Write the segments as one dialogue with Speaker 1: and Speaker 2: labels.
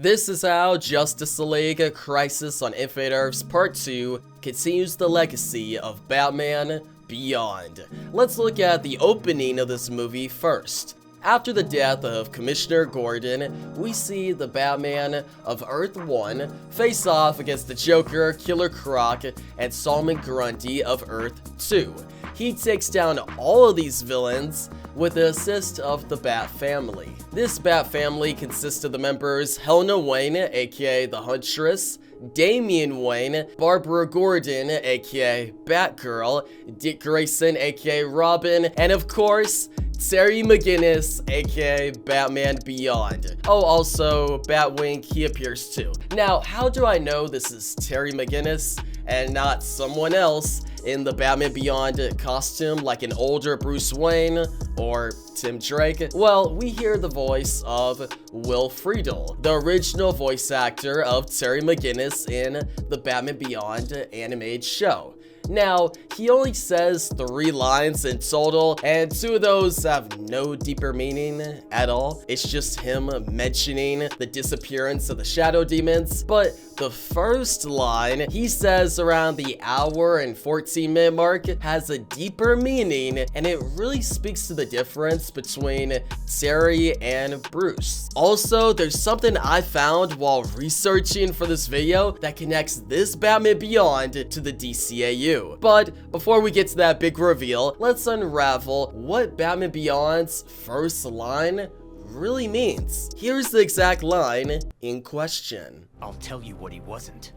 Speaker 1: This is how Justice League Crisis on Infinite Earths Part 2 continues the legacy of Batman Beyond. Let's look at the opening of this movie first. After the death of Commissioner Gordon, we see the Batman of Earth 1 face off against the Joker, Killer Croc, and Solomon Grundy of Earth 2. He takes down all of these villains with the assist of the Bat Family. This Bat Family consists of the members Helena Wayne, aka the Huntress, Damian Wayne, Barbara Gordon, aka Batgirl, Dick Grayson, aka Robin, and of course, Terry McGinnis, aka Batman Beyond. Oh, also, Batwing, he appears too. Now, how do I know this is Terry McGinnis and not someone else in the Batman Beyond costume, like an older Bruce Wayne or Tim Drake? Well, we hear the voice of Will Friedle, the original voice actor of Terry McGinnis in the Batman Beyond animated show. Now, he only says 3 lines in total, and 2 of those have no deeper meaning at all. It's just him mentioning the disappearance of the shadow demons, but the first line he says around the hour and 14-minute mark has a deeper meaning, and it really speaks to the difference between Terry and Bruce. Also, there's something I found while researching for this video that connects this Batman Beyond to the DCAU. But before we get to that big reveal, let's unravel what Batman Beyond's first line really means. Here's the exact line in question.
Speaker 2: I'll tell you what he wasn't.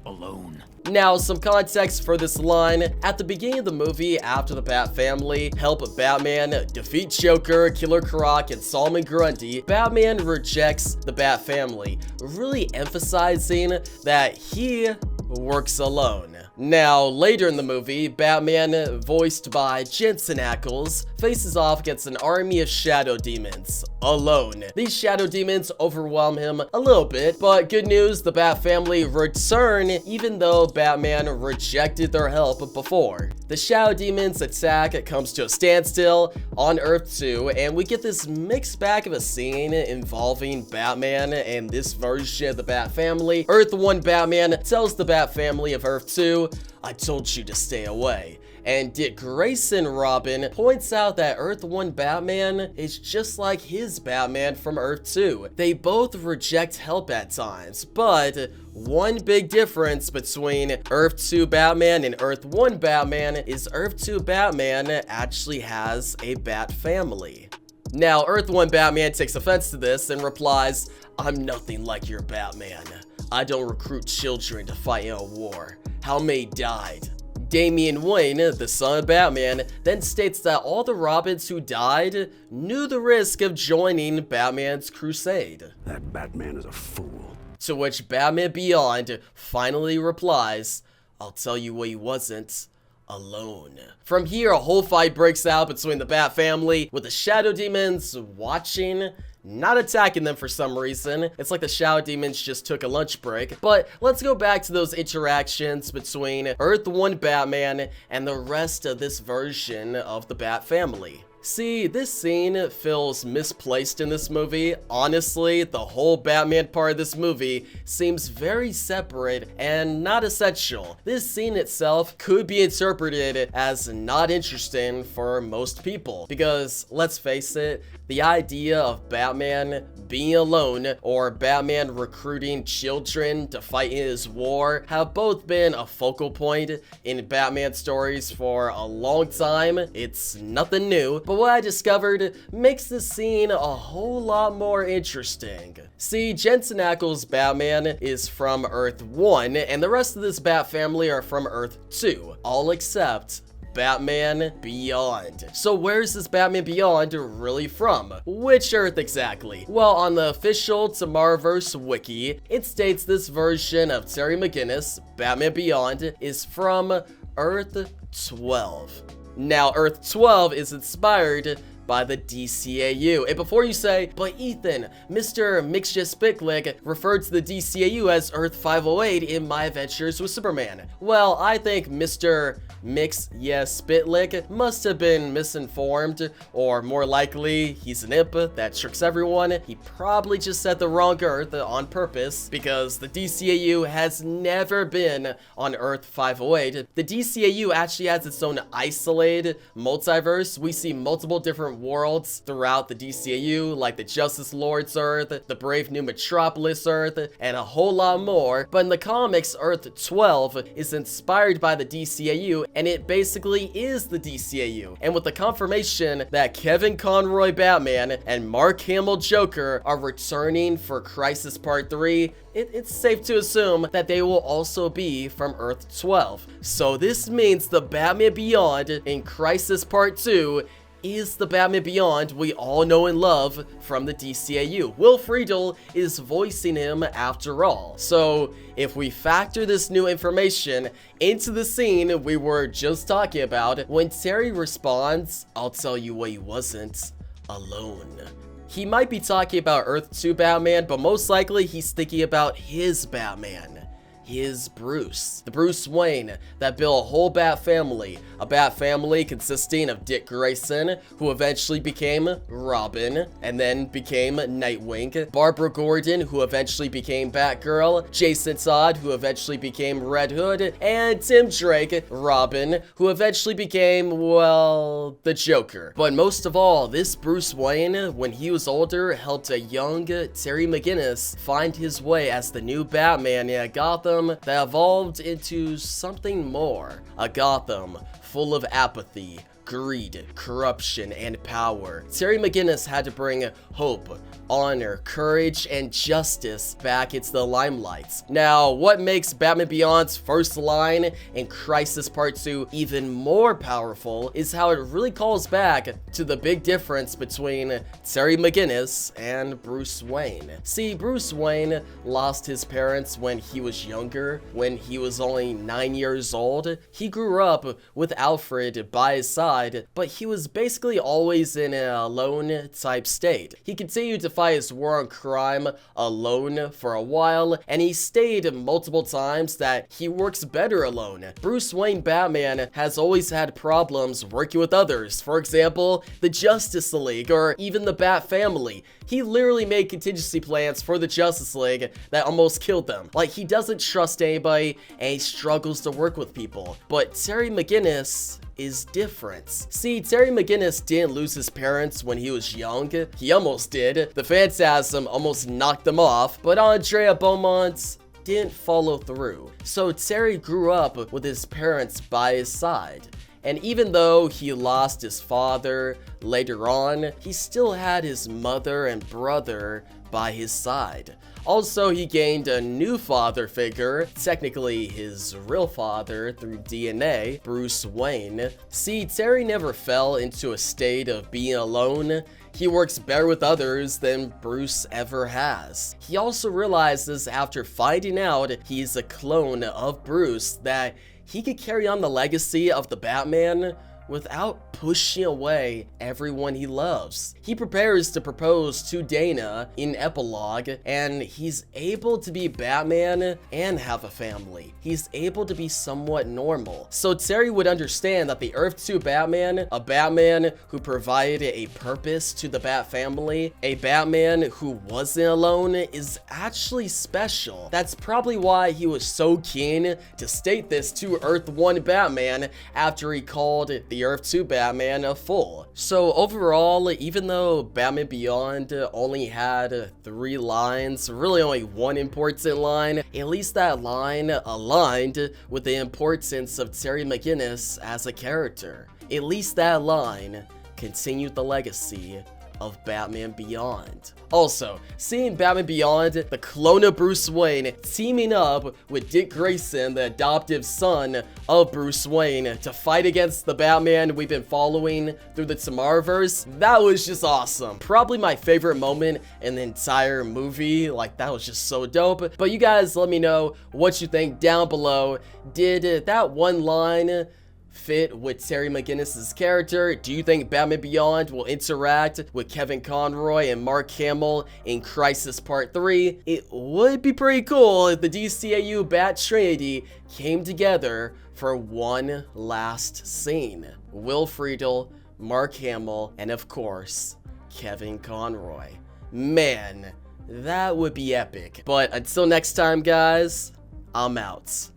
Speaker 2: Alone.
Speaker 1: Now, some context for this line. At the beginning of the movie, after the Bat Family help Batman defeat Joker, Killer Croc, and Solomon Grundy, Batman rejects the Bat Family, really emphasizing that he works alone. Now, later in the movie, Batman, voiced by Jensen Ackles, faces off against an army of shadow demons, alone. These shadow demons overwhelm him a little bit, but good news, the Bat Family return even though Batman rejected their help before. The shadow demons attack comes to a standstill on Earth 2, and we get this mixed bag of a scene involving Batman and this version of the Bat Family. Earth 1 Batman tells the Bat Family of Earth 2, "I told you to stay away." And Dick Grayson Robin points out that Earth 1 Batman is just like his Batman from Earth 2. They both reject help at times, but one big difference between Earth 2 Batman and Earth 1 Batman is Earth 2 Batman actually has a Bat Family. Now, Earth 1 Batman takes offense to this and replies, "I'm nothing like your Batman. I don't recruit children to fight in a war. How many died?" Damian Wayne, the son of Batman, then states that all the Robins who died knew the risk of joining Batman's crusade.
Speaker 3: That Batman is a fool.
Speaker 1: To which Batman Beyond finally replies, "I'll tell you what he wasn't. Alone." From here, a whole fight breaks out between the Bat Family, with the Shadow Demons watching, not attacking them for some reason. It's like the Shadow Demons just took a lunch break. But let's go back to those interactions between Earth 1 Batman and the rest of this version of the Bat Family. See, this scene feels misplaced in this movie. Honestly, the whole Batman part of this movie seems very separate and not essential. This scene itself could be interpreted as not interesting for most people, because let's face it, the idea of Batman being alone or Batman recruiting children to fight in his war have both been a focal point in Batman stories for a long time. It's nothing new, but what I discovered makes this scene a whole lot more interesting. See, Jensen Ackles' Batman is from Earth 1, and the rest of this Bat Family are from Earth 2, all except Batman Beyond. So where's this Batman Beyond really from? Which Earth exactly? Well, on the official Tomorrowverse wiki, it states this version of Terry McGinnis, Batman Beyond, is from Earth 12. Now, Earth 12 is inspired by the DCAU. And before you say, but Ethan, Mr. Mixja referred to the DCAU as Earth 508 in My Adventures with Superman. Well, I think Mr. Spitlick must have been misinformed, or more likely, he's an imp that tricks everyone. He probably just said the wrong Earth on purpose, because the DCAU has never been on Earth 508. The DCAU actually has its own isolated multiverse. We see multiple different worlds throughout the DCAU, like the Justice Lord's Earth, the Brave New Metropolis Earth, and a whole lot more. But in the comics, Earth 12 is inspired by the DCAU, and it basically is the DCAU. And with the confirmation that Kevin Conroy Batman and Mark Hamill Joker are returning for Crisis Part 3, it's safe to assume that they will also be from Earth 12. So this means the Batman Beyond in Crisis Part 2 is the Batman Beyond we all know and love from the DCAU. Will Friedle is voicing him after all. So if we factor this new information into the scene we were just talking about, when Terry responds, "I'll tell you what he wasn't, alone." He might be talking about Earth 2 Batman, but most likely he's thinking about his Batman. His Bruce. The Bruce Wayne that built a whole Bat family. A Bat family consisting of Dick Grayson, who eventually became Robin, and then became Nightwing. Barbara Gordon, who eventually became Batgirl. Jason Todd, who eventually became Red Hood. And Tim Drake, Robin, who eventually became, well, the Joker. But most of all, this Bruce Wayne, when he was older, helped a young Terry McGinnis find his way as the new Batman in Gotham that evolved into something more. A Gotham full of apathy, greed, corruption, and power. Terry McGinnis had to bring hope, honor, courage, and justice back into the limelight. Now, what makes Batman Beyond's first line in Crisis Part 2 even more powerful is how it really calls back to the big difference between Terry McGinnis and Bruce Wayne. See, Bruce Wayne lost his parents when he was younger, when he was only 9 years old. He grew up with Alfred by his side, but he was basically always in an alone type state. He continued to fight his war on crime alone for a while, and he stated multiple times that he works better alone. Bruce Wayne Batman has always had problems working with others. For example, the Justice League, or even the Bat family. He literally made contingency plans for the Justice League that almost killed them. Like, he doesn't trust anybody, and he struggles to work with people. But Terry McGinnis is different. See, Terry McGinnis didn't lose his parents when he was young. He almost did. The Phantasm almost knocked them off, but Andrea Beaumont didn't follow through. So Terry grew up with his parents by his side. And even though he lost his father later on, he still had his mother and brother by his side. Also, he gained a new father figure, technically his real father through DNA, Bruce Wayne. See, Terry never fell into a state of being alone. He works better with others than Bruce ever has. He also realizes after finding out he's a clone of Bruce that he could carry on the legacy of the Batman without pushing away everyone he loves. He prepares to propose to Dana in epilogue, and he's able to be Batman and have a family. He's able to be somewhat normal. So Terry would understand that the Earth 2 Batman, a Batman who provided a purpose to the Bat family, a Batman who wasn't alone, is actually special. That's probably why he was so keen to state this to Earth 1 Batman after he called the Earth 2 Batman a fool. So overall, even though Batman Beyond only had 3 lines, really only one important line, at least that line aligned with the importance of Terry McGinnis as a character. At least that line continued the legacy of Batman Beyond. Also, seeing Batman Beyond, the clone of Bruce Wayne, teaming up with Dick Grayson, the adoptive son of Bruce Wayne, to fight against the Batman we've been following through the Tomorrowverse, that was just awesome. Probably my favorite moment in the entire movie. Like, that was just so dope. But you guys let me know what you think down below. Did that one line fit with Terry McGinnis's character? Do you think Batman Beyond will interact with Kevin Conroy and Mark Hamill in Crisis Part 3? It would be pretty cool if the DCAU Bat Trinity came together for one last scene. Will Friedle, Mark Hamill, and of course, Kevin Conroy. Man, that would be epic. But until next time, guys, I'm out.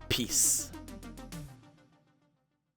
Speaker 1: Peace.